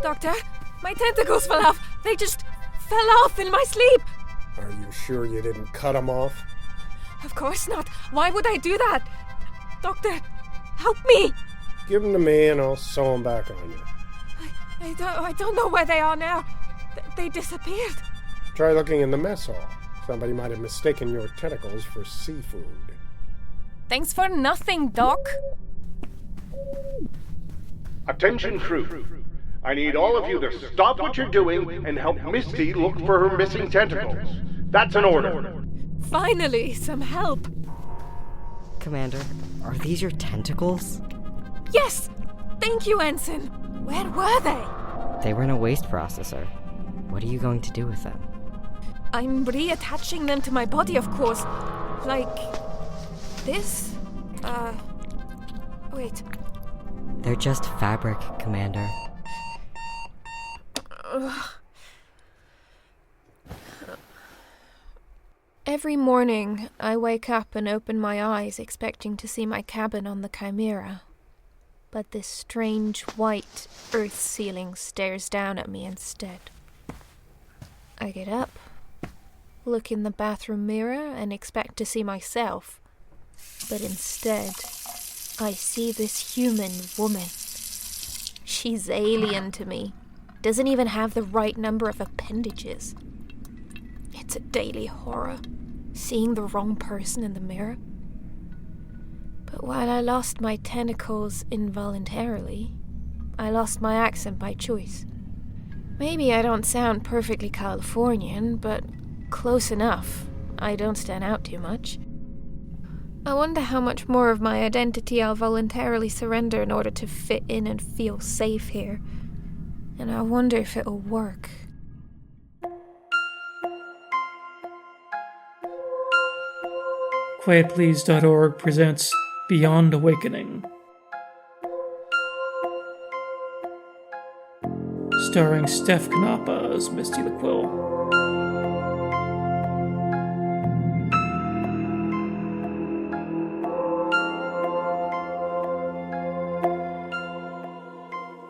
Doctor, my tentacles fell off. They just fell off in my sleep. Are you sure you didn't cut them off? Of course not. Why would I do that? Doctor, help me. Give them to me and I'll sew them back on you. I don't know where they are now. They disappeared. Try looking in the mess hall. Somebody might have mistaken your tentacles for seafood. Thanks for nothing, Doc. Attention crew. I need all of you to stop what you're doing and help Misty look for her missing tentacles. That's an order. Finally, some help. Commander, are these your tentacles? Yes! Thank you, Ensign. Where were they? They were in a waste processor. What are you going to do with them? I'm reattaching them to my body, of course. Like this? Wait. They're just fabric, Commander. Every morning, I wake up and open my eyes expecting to see my cabin on the Chimera. But this strange white earth ceiling stares down at me instead. I get up, look in the bathroom mirror and expect to see myself. But instead, I see this human woman. She's alien to me. Doesn't even have the right number of appendages. It's a daily horror, seeing the wrong person in the mirror. But while I lost my tentacles involuntarily, I lost my accent by choice. Maybe I don't sound perfectly Californian, but close enough. I don't stand out too much. I wonder how much more of my identity I'll voluntarily surrender in order to fit in and feel safe here. And I wonder if it'll work. QuietPlease.org presents Beyond Awakening. Starring Steph Knappa as Misty the Quill.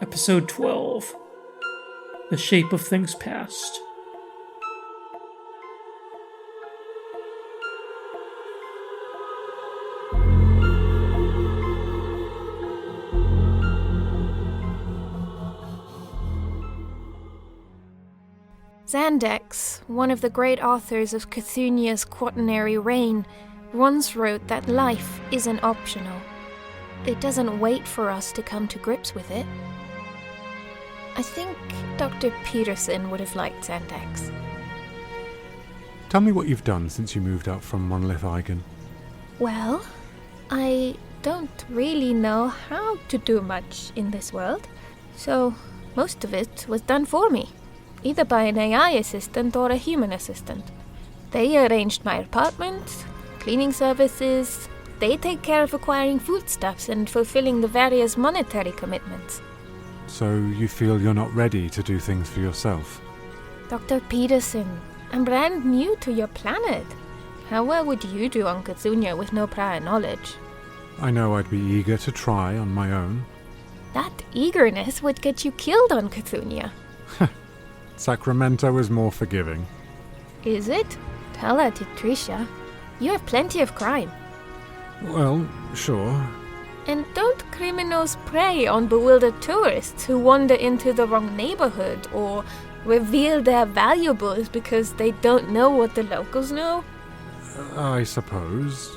Episode 12. The Shape of Things Past. Zandex, one of the great authors of Cthulhu's Quaternary Reign, once wrote that life isn't optional. It doesn't wait for us to come to grips with it. I think Dr. Peterson would have liked Zandex. Tell me what you've done since you moved out from Monolith Eigen. Well, I don't really know how to do much in this world, so most of it was done for me, either by an AI assistant or a human assistant. They arranged my apartment, cleaning services. They take care of acquiring foodstuffs and fulfilling the various monetary commitments. So you feel you're not ready to do things for yourself? Dr. Peterson, I'm brand new to your planet. How well would you do on Cthulhu with no prior knowledge? I know I'd be eager to try on my own. That eagerness would get you killed on Cthulhu. Sacramento is more forgiving. Is it? Tell that to Tricia. You have plenty of crime. Well, sure. And don't criminals prey on bewildered tourists who wander into the wrong neighborhood or reveal their valuables because they don't know what the locals know? I suppose.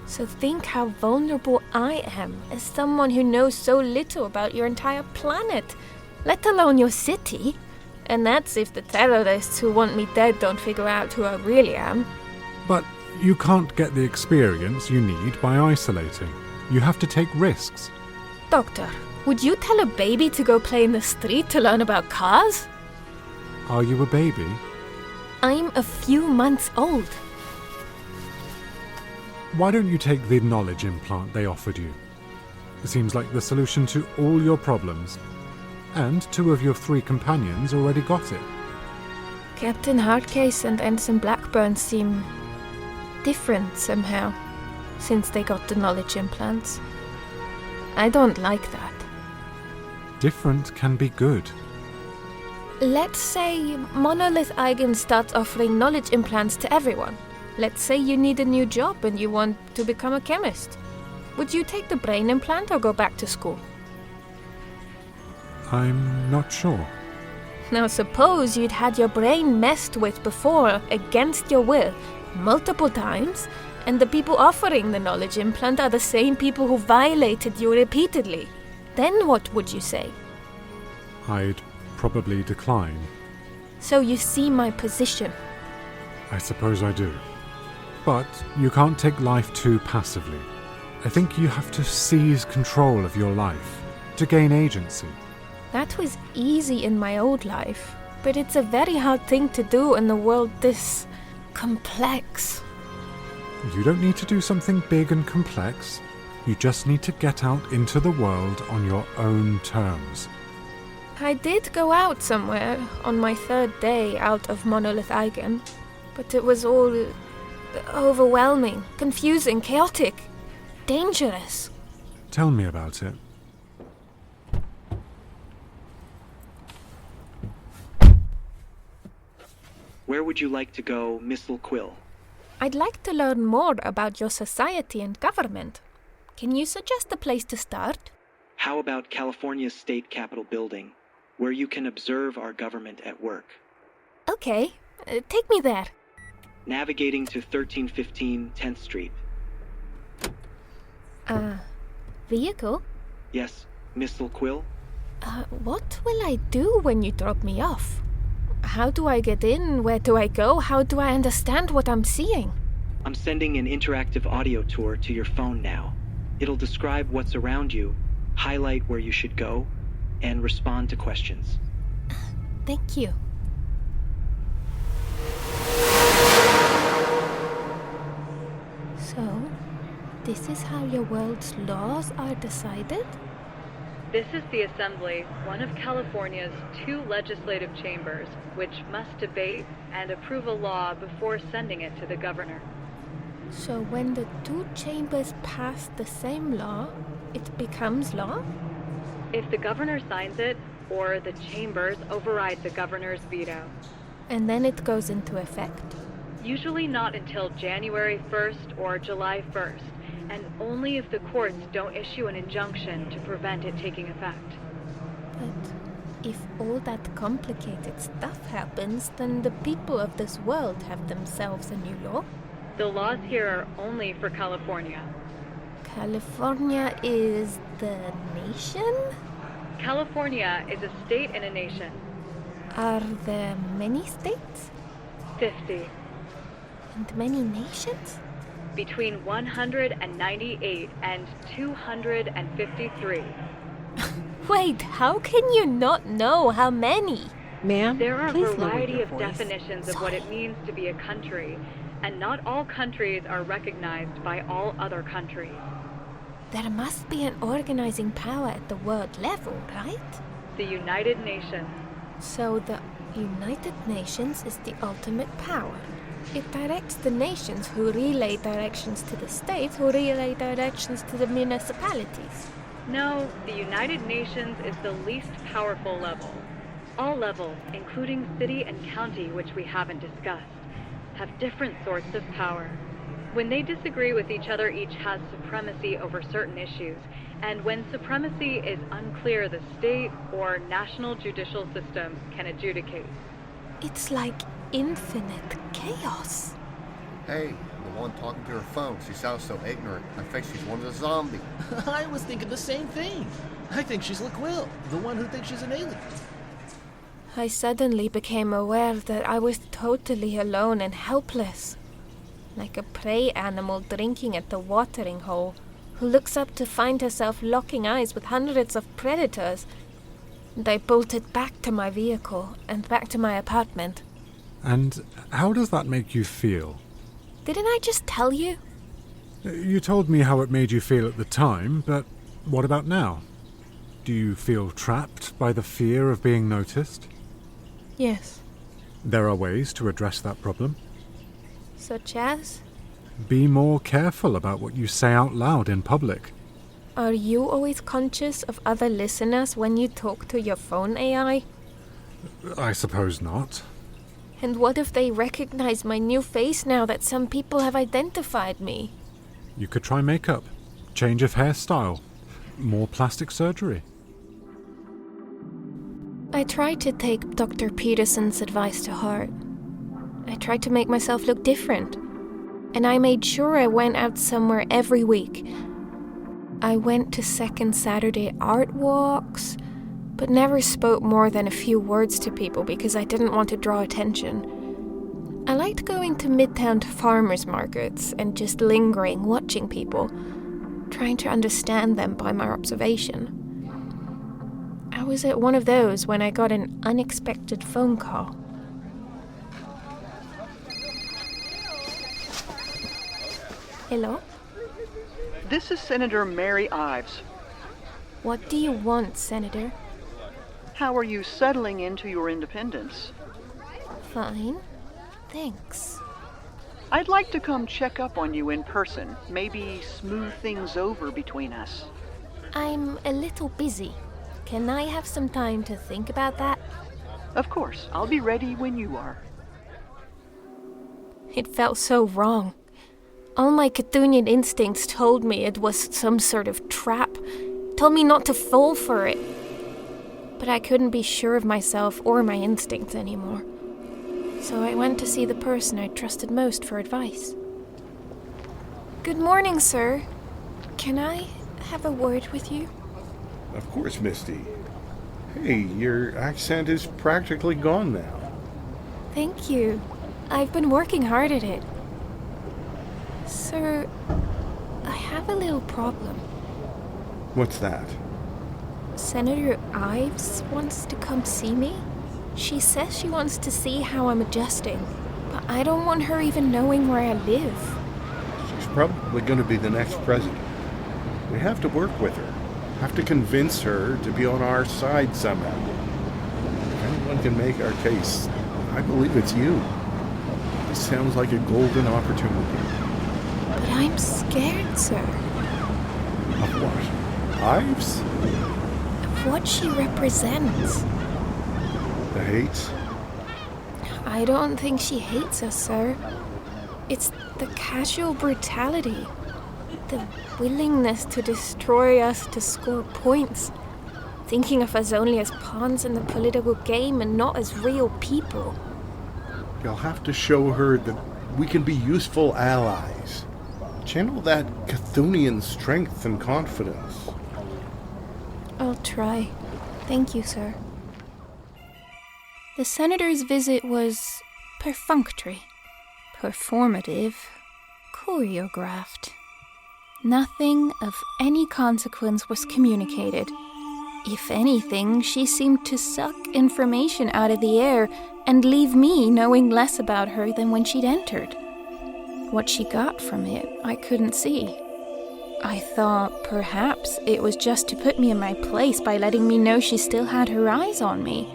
So think how vulnerable I am as someone who knows so little about your entire planet, let alone your city. And that's if the terrorists who want me dead don't figure out who I really am. But you can't get the experience you need by isolating. You have to take risks. Doctor, would you tell a baby to go play in the street to learn about cars? Are you a baby? I'm a few months old. Why don't you take the knowledge implant they offered you? It seems like the solution to all your problems. And 2 of your 3 companions already got it. Captain Hardcase and Ensign Blackburn seem different somehow, since they got the knowledge implants. I don't like that. different can be good. Let's say Monolith Eigen starts offering knowledge implants to everyone. Let's say you need a new job and you want to become a chemist. Would you take the brain implant or go back to school? I'm not sure. Now suppose you'd had your brain messed with before, against your will, multiple times, and the people offering the knowledge implant are the same people who violated you repeatedly. Then what would you say? I'd probably decline. So you see my position. I suppose I do. But you can't take life too passively. I think you have to seize control of your life to gain agency. That was easy in my old life, but it's a very hard thing to do in a world this complex. You don't need to do something big and complex. You just need to get out into the world on your own terms. I did go out somewhere on my third day out of Monolith Eigen, but it was all overwhelming, confusing, chaotic, dangerous. Tell me about it. Where would you like to go, Miss Quill? I'd like to learn more about your society and government. Can you suggest a place to start? How about California's state capitol building, where you can observe our government at work? Okay, take me there. Navigating to 1315 10th Street. Vehicle? Yes, Miss Quill? What will I do when you drop me off? How do I get in? Where do I go? How do I understand what I'm seeing? I'm sending an interactive audio tour to your phone now. It'll describe what's around you, highlight where you should go, and respond to questions. Thank you. So, this is how your world's laws are decided? This is the Assembly, one of California's 2 legislative chambers, which must debate and approve a law before sending it to the governor. So when the 2 chambers pass the same law, it becomes law? If the governor signs it, or the chambers override the governor's veto. And then it goes into effect? Usually not until January 1st or July 1st. And only if the courts don't issue an injunction to prevent it taking effect. But if all that complicated stuff happens, then the people of this world have themselves a new law? The laws here are only for California. California is the nation? California is a state and a nation. Are there many states? 50. And many nations? Between 198 and 253. Wait, how can you not know how many? Ma'am, there are a please lower variety your of voice. definitions of what it means to be a country, and not all countries are recognized by all other countries. There must be an organizing power at the world level, right? The United Nations. So the United Nations is the ultimate power. It directs the nations, who relay directions to the states, who relay directions to the municipalities. No, the United Nations is the least powerful level. All levels, including city and county, which we haven't discussed, have different sorts of power. When they disagree with each other, each has supremacy over certain issues. And when supremacy is unclear, the state or national judicial system can adjudicate. It's like infinite chaos. Hey, the one talking to her phone. She sounds so ignorant. I think she's one of the zombies. I was thinking the same thing. I think she's Quill, the one who thinks she's an alien. I suddenly became aware that I was totally alone and helpless. Like a prey animal drinking at the watering hole, who looks up to find herself locking eyes with hundreds of predators. And I bolted back to my vehicle and back to my apartment. And how does that make you feel? Didn't I just tell you? You told me how it made you feel at the time, but what about now? Do you feel trapped by the fear of being noticed? Yes. There are ways to address that problem. Such as? Be more careful about what you say out loud in public. Are you always conscious of other listeners when you talk to your phone AI? I suppose not. And what if they recognize my new face now that some people have identified me? You could try makeup, change of hairstyle, more plastic surgery. I tried to take Dr. Peterson's advice to heart. I tried to make myself look different. And I made sure I went out somewhere every week. I went to Second Saturday art walks, but never spoke more than a few words to people because I didn't want to draw attention. I liked going to Midtown farmers markets and just lingering, watching people, trying to understand them by my observation. I was at one of those when I got an unexpected phone call. Hello? This is Senator Mary Ives. What do you want, Senator? How are you settling into your independence? Fine. Thanks. I'd like to come check up on you in person, maybe smooth things over between us. I'm a little busy. Can I have some time to think about that? Of course, I'll be ready when you are. It felt so wrong. All my Cthulhian instincts told me it was some sort of trap, told me not to fall for it. But I couldn't be sure of myself or my instincts anymore. So I went to see the person I trusted most for advice. Good morning, sir. Can I have a word with you? Of course, Misty. Hey, your accent is practically gone now. Thank you. I've been working hard at it. Sir, I have a little problem. What's that? Senator Ives wants to come see me. She says she wants to see how I'm adjusting, but I don't want her even knowing where I live. She's probably going to be the next president. We have to work with her. Have to convince her to be on our side somehow. If anyone can make our case, I believe it's you. This sounds like a golden opportunity. But I'm scared, sir. Of what? Ives? Of what she represents. The hate? I don't think she hates us, sir. It's the casual brutality. The willingness to destroy us to score points. Thinking of us only as pawns in the political game and not as real people. You'll have to show her that we can be useful allies. Channel that Cthulhian strength and confidence. I'll try. Thank you, sir. The senator's visit was perfunctory, performative, choreographed. Nothing of any consequence was communicated. If anything, she seemed to suck information out of the air and leave me knowing less about her than when she'd entered. What she got from it, I couldn't see. I thought perhaps it was just to put me in my place by letting me know she still had her eyes on me.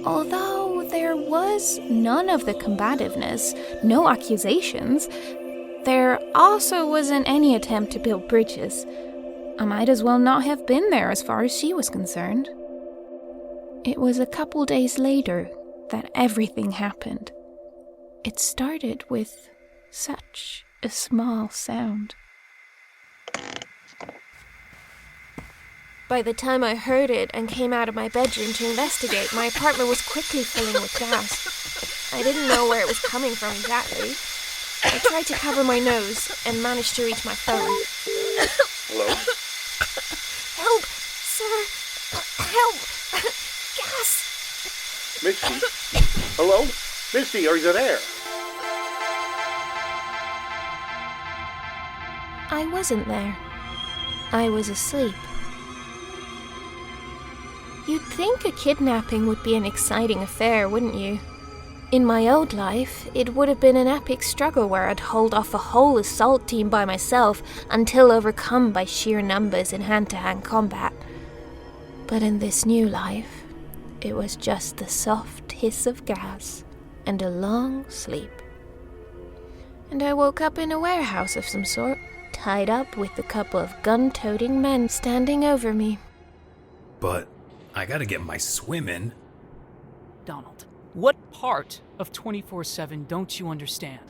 Although there was none of the combativeness, no accusations, there also wasn't any attempt to build bridges. I might as well not have been there as far as she was concerned. It was a couple days later that everything happened. It started with such a small sound. By the time I heard it and came out of my bedroom to investigate, my apartment was quickly filling with gas. I didn't know where it was coming from exactly. I tried to cover my nose and managed to reach my phone. Hello? Help! Sir! Help! Gas! Misty? Hello? Misty, are you there? I wasn't there. I was asleep. You'd think a kidnapping would be an exciting affair, wouldn't you? In my old life, it would have been an epic struggle where I'd hold off a whole assault team by myself until overcome by sheer numbers in hand-to-hand combat. But in this new life, it was just the soft hiss of gas and a long sleep. And I woke up in a warehouse of some sort, tied up with a couple of gun-toting men standing over me. But I gotta get my swim in. Donald, what part of 24/7 don't you understand?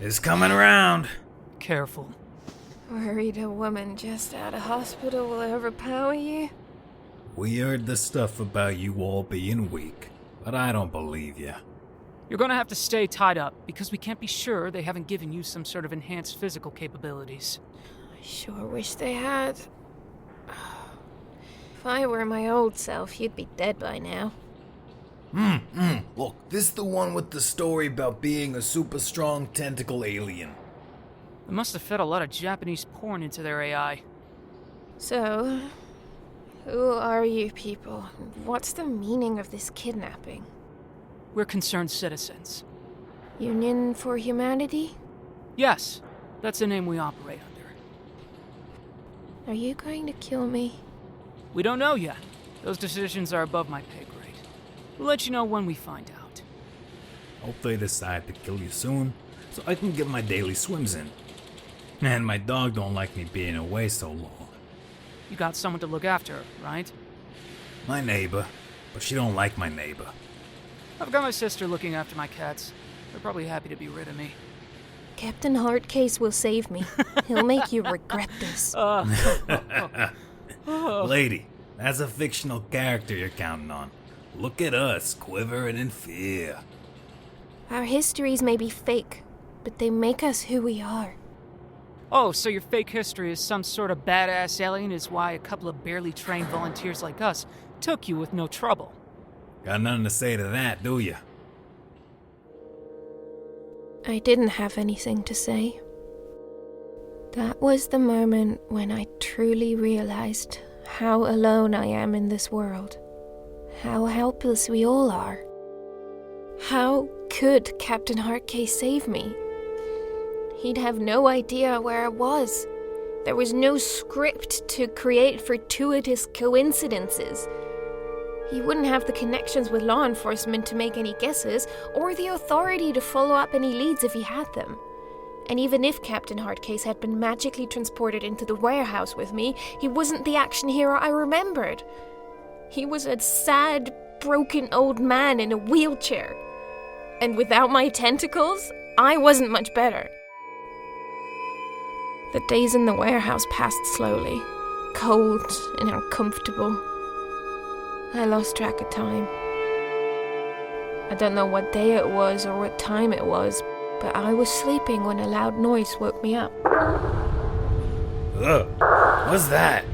It's coming around. Careful. Worried a woman just out of hospital will overpower you? We heard the stuff about you all being weak, but I don't believe you. You're gonna have to stay tied up, because we can't be sure they haven't given you some sort of enhanced physical capabilities. I sure wish they had. If I were my old self, you'd be dead by now. Look, this is the one with the story about being a super strong tentacle alien. They must have fed a lot of Japanese porn into their AI. So, who are you people? What's the meaning of this kidnapping? We're concerned citizens. Union for Humanity? Yes, that's the name we operate under. Are you going to kill me? We don't know yet. Those decisions are above my pay grade. We'll let you know when we find out. Hope they decide to kill you soon, so I can get my daily swims in. And my dog don't like me being away so long. You got someone to look after her, right? My neighbor, but she don't like my neighbor. I've got my sister looking after my cats. They're probably happy to be rid of me. Captain Hardcase will save me. He'll make you regret this. Lady, that's a fictional character you're counting on. Look at us, quivering in fear. Our histories may be fake, but they make us who we are. Oh, so your fake history is some sort of badass alien is why a couple of barely trained volunteers like us took you with no trouble. Got nothing to say to that, do ya? I didn't have anything to say. That was the moment when I truly realized how alone I am in this world. How helpless we all are. How could Captain Hardcase save me? He'd have no idea where I was. There was no script to create fortuitous coincidences. He wouldn't have the connections with law enforcement to make any guesses, or the authority to follow up any leads if he had them. And even if Captain Hardcase had been magically transported into the warehouse with me, he wasn't the action hero I remembered. He was a sad, broken old man in a wheelchair. And without my tentacles, I wasn't much better. The days in the warehouse passed slowly, cold and uncomfortable. I lost track of time. I don't know what day it was or what time it was, but I was sleeping when a loud noise woke me up. Ugh, what's that?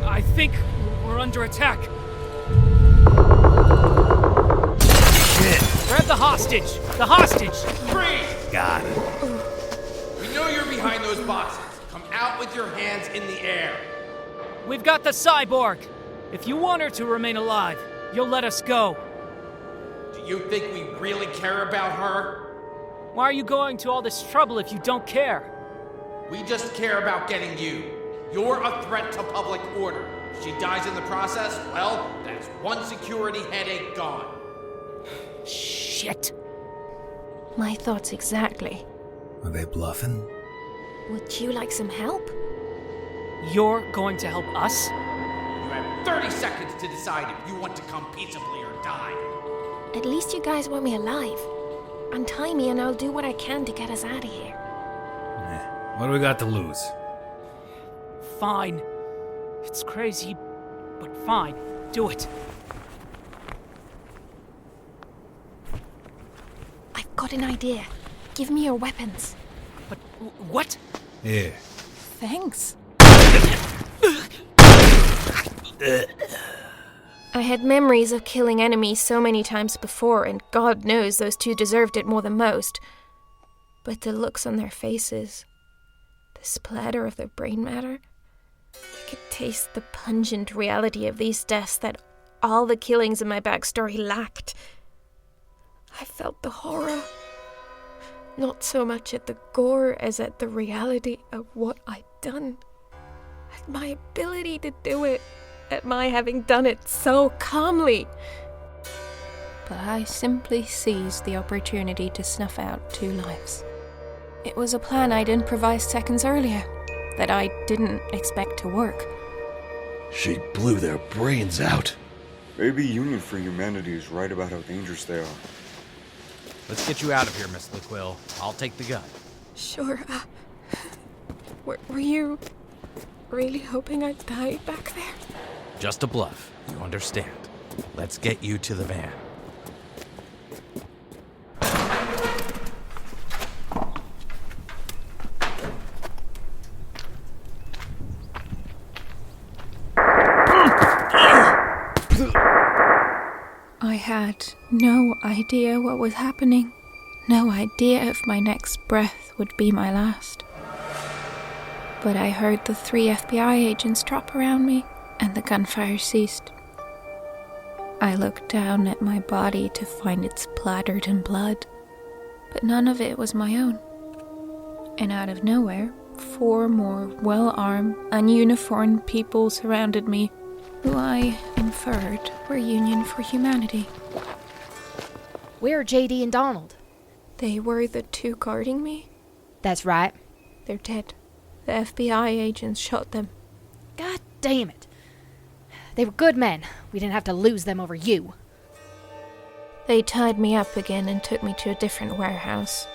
I think we're under attack. Shit! Grab the hostage! The hostage! Freeze! Got it. We know you're behind those boxes. Come out with your hands in the air. We've got the cyborg. If you want her to remain alive, you'll let us go. Do you think we really care about her? Why are you going to all this trouble if you don't care? We just care about getting you. You're a threat to public order. If she dies in the process, well, that's one security headache gone. Shit. My thoughts exactly. Are they bluffing? Would you like some help? You're going to help us? You have 30 seconds to decide if you want to come peaceably or die. At least you guys want me alive. Untie me and I'll do what I can to get us out of here. What do we got to lose? Fine. It's crazy, but fine. Do it. I've got an idea. Give me your weapons. But what? Here. Thanks. I had memories of killing enemies so many times before, and God knows those two deserved it more than most. But the looks on their faces, the splatter of their brain matter, I could taste the pungent reality of these deaths that all the killings in my backstory lacked. I felt the horror, not so much at the gore as at the reality of what I'd done, at my ability to do it, at my having done it so calmly. But I simply seized the opportunity to snuff out 2 lives. It was a plan I'd improvised seconds earlier, that I didn't expect to work. She blew their brains out. Maybe Union for Humanity is right about how dangerous they are. Let's get you out of here, Miss LaQuille. I'll take the gun. Sure, were you really hoping I'd die back there? Just a bluff, you understand. Let's get you to the van. I had no idea what was happening. No idea if my next breath would be my last. But I heard the 3 FBI agents drop around me, and the gunfire ceased. I looked down at my body to find it splattered in blood, but none of it was my own. And out of nowhere, 4 more well-armed, ununiformed people surrounded me, who I inferred were Union for Humanity. Where are JD and Donald? They were the 2 guarding me? That's right. They're dead. The FBI agents shot them. God damn it. They were good men. We didn't have to lose them over you. They tied me up again and took me to a different warehouse.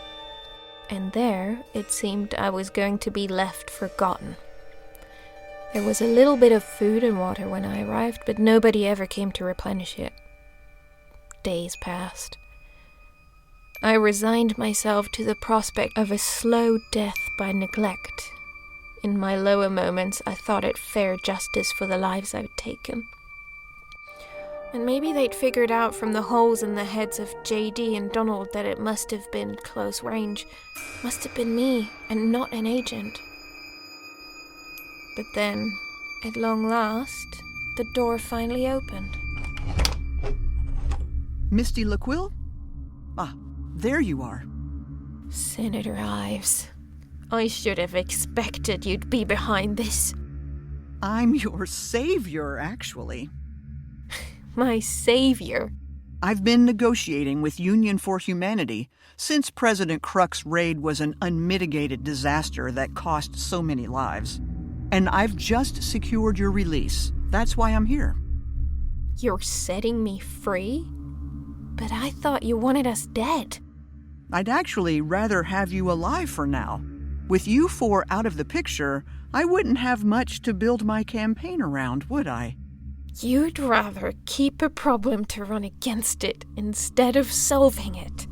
And there, it seemed I was going to be left forgotten. There was a little bit of food and water when I arrived, but nobody ever came to replenish it. Days passed. I resigned myself to the prospect of a slow death by neglect. In my lower moments, I thought it fair justice for the lives I'd taken. And maybe they'd figured out from the holes in the heads of JD and Donald that it must have been close range. Must have been me, and not an agent. But then, at long last, the door finally opened. Misty LaQuille? Ah, there you are. Senator Ives, I should have expected you'd be behind this. I'm your savior, actually. My savior? I've been negotiating with Union for Humanity since President Kruk's raid was an unmitigated disaster that cost so many lives. And I've just secured your release. That's why I'm here. You're setting me free? But I thought you wanted us dead. I'd actually rather have you alive for now. With you 4 out of the picture, I wouldn't have much to build my campaign around, would I? You'd rather keep a problem to run against it instead of solving it.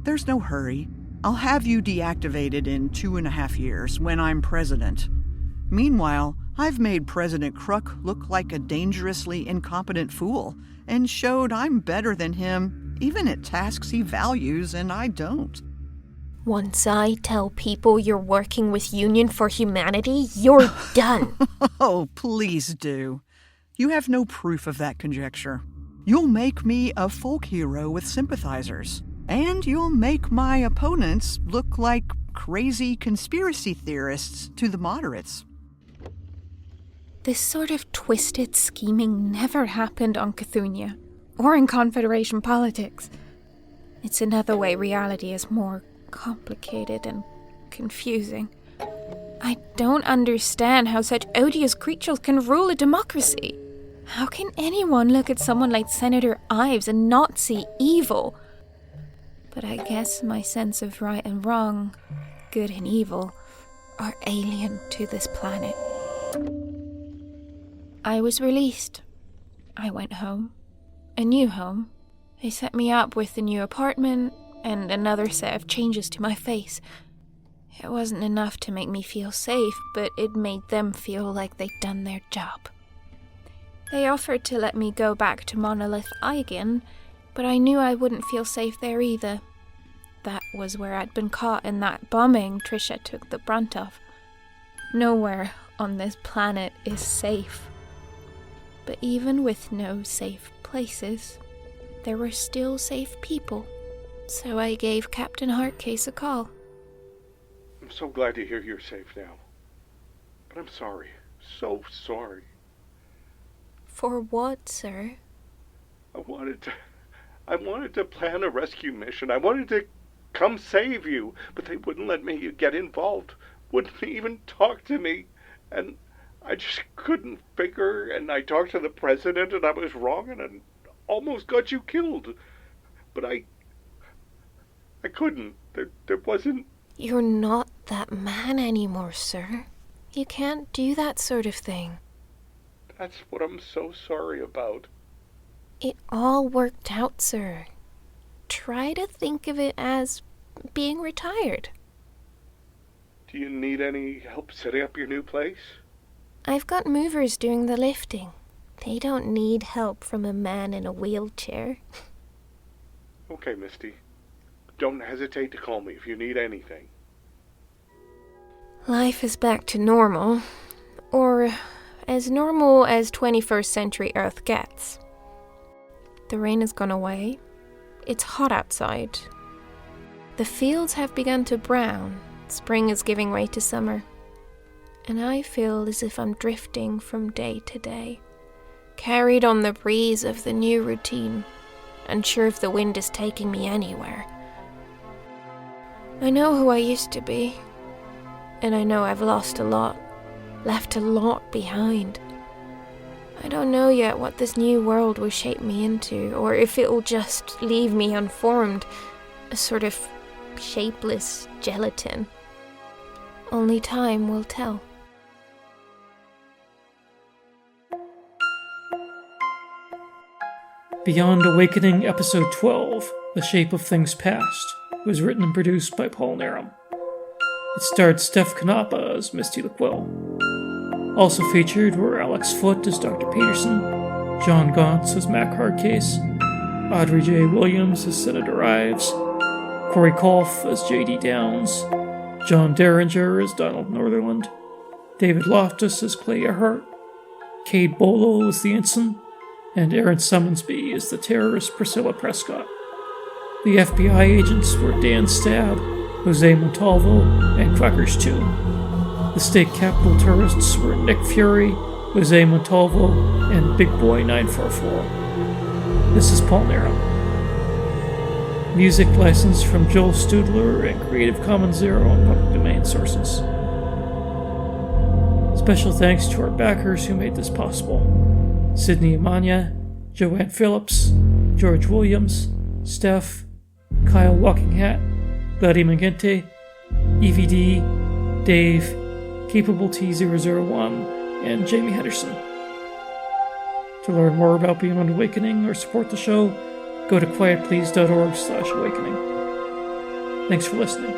There's no hurry. I'll have you deactivated in 2.5 years when I'm president. Meanwhile, I've made President Kruk look like a dangerously incompetent fool and showed I'm better than him, even at tasks he values and I don't. Once I tell people you're working with Union for Humanity, you're done. Oh, please do. You have no proof of that conjecture. You'll make me a folk hero with sympathizers, and you'll make my opponents look like crazy conspiracy theorists to the moderates. This sort of twisted scheming never happened on Cthunia, or in Confederation politics. It's another way reality is more complicated and confusing. I don't understand how such odious creatures can rule a democracy. How can anyone look at someone like Senator Ives and not see evil? But I guess my sense of right and wrong, good and evil, are alien to this planet. I was released. I went home. A new home. They set me up with a new apartment and another set of changes to my face. It wasn't enough to make me feel safe, but it made them feel like they'd done their job. They offered to let me go back to Monolith Eye again, but I knew I wouldn't feel safe there either. That was where I'd been caught in that bombing Trisha took the brunt of. Nowhere on this planet is safe. But even with no safe places, there were still safe people. So I gave Captain Heartcase a call. I'm so glad to hear you're safe now. But I'm sorry. So sorry. For what, sir? I wanted to plan a rescue mission. I wanted to come save you, but they wouldn't let me get involved, wouldn't even talk to me, and I just couldn't figure, and I talked to the president, and I was wrong, and I almost got you killed, but I couldn't. There wasn't... You're not that man anymore, sir. You can't do that sort of thing. That's what I'm so sorry about. It all worked out, sir. Try to think of it as being retired. Do you need any help setting up your new place? I've got movers doing the lifting. They don't need help from a man in a wheelchair. Okay, Misty. Don't hesitate to call me if you need anything. Life is back to normal. Or as normal as 21st century Earth gets. The rain has gone away. It's hot outside. The fields have begun to brown. Spring is giving way to summer. And I feel as if I'm drifting from day to day, carried on the breeze of the new routine, unsure if the wind is taking me anywhere. I know who I used to be, and I know I've lost a lot, left a lot behind. I don't know yet what this new world will shape me into, or if it will just leave me unformed, a sort of shapeless gelatin. Only time will tell. Beyond Awakening Episode 12, The Shape of Things Past, was written and produced by Paul Narum. It starred Steph Canapa as Misty LaQuille. Also featured were Alex Foote as Dr. Peterson, John Gauntz as Mac Hardcase, Audrey J. Williams as Senator Ives, Corey Kolff as J.D. Downs, John Derringer as Donald Northerland, David Loftus as Clay Earhart, Cade Bolo as the ensign, and Aaron Summonsby as the terrorist Priscilla Prescott. The FBI agents were Dan Stabb, Jose Montalvo, and Quackers 2. The state capitol terrorists were Nick Fury, Jose Montalvo, and Big Boy 944. This is Paul Narum. Music licensed from Joel Studler and Creative Commons Zero on public domain sources. Special thanks to our backers who made this possible. Sydney Amanya, Joanne Phillips, George Williams, Steph, Kyle Walkinghat, Gladys McGinty, EVD, Dave, Capable T001, and Jamie Henderson. To learn more about Beyond Awakening or support the show, go to quietplease.org/awakening. Thanks for listening.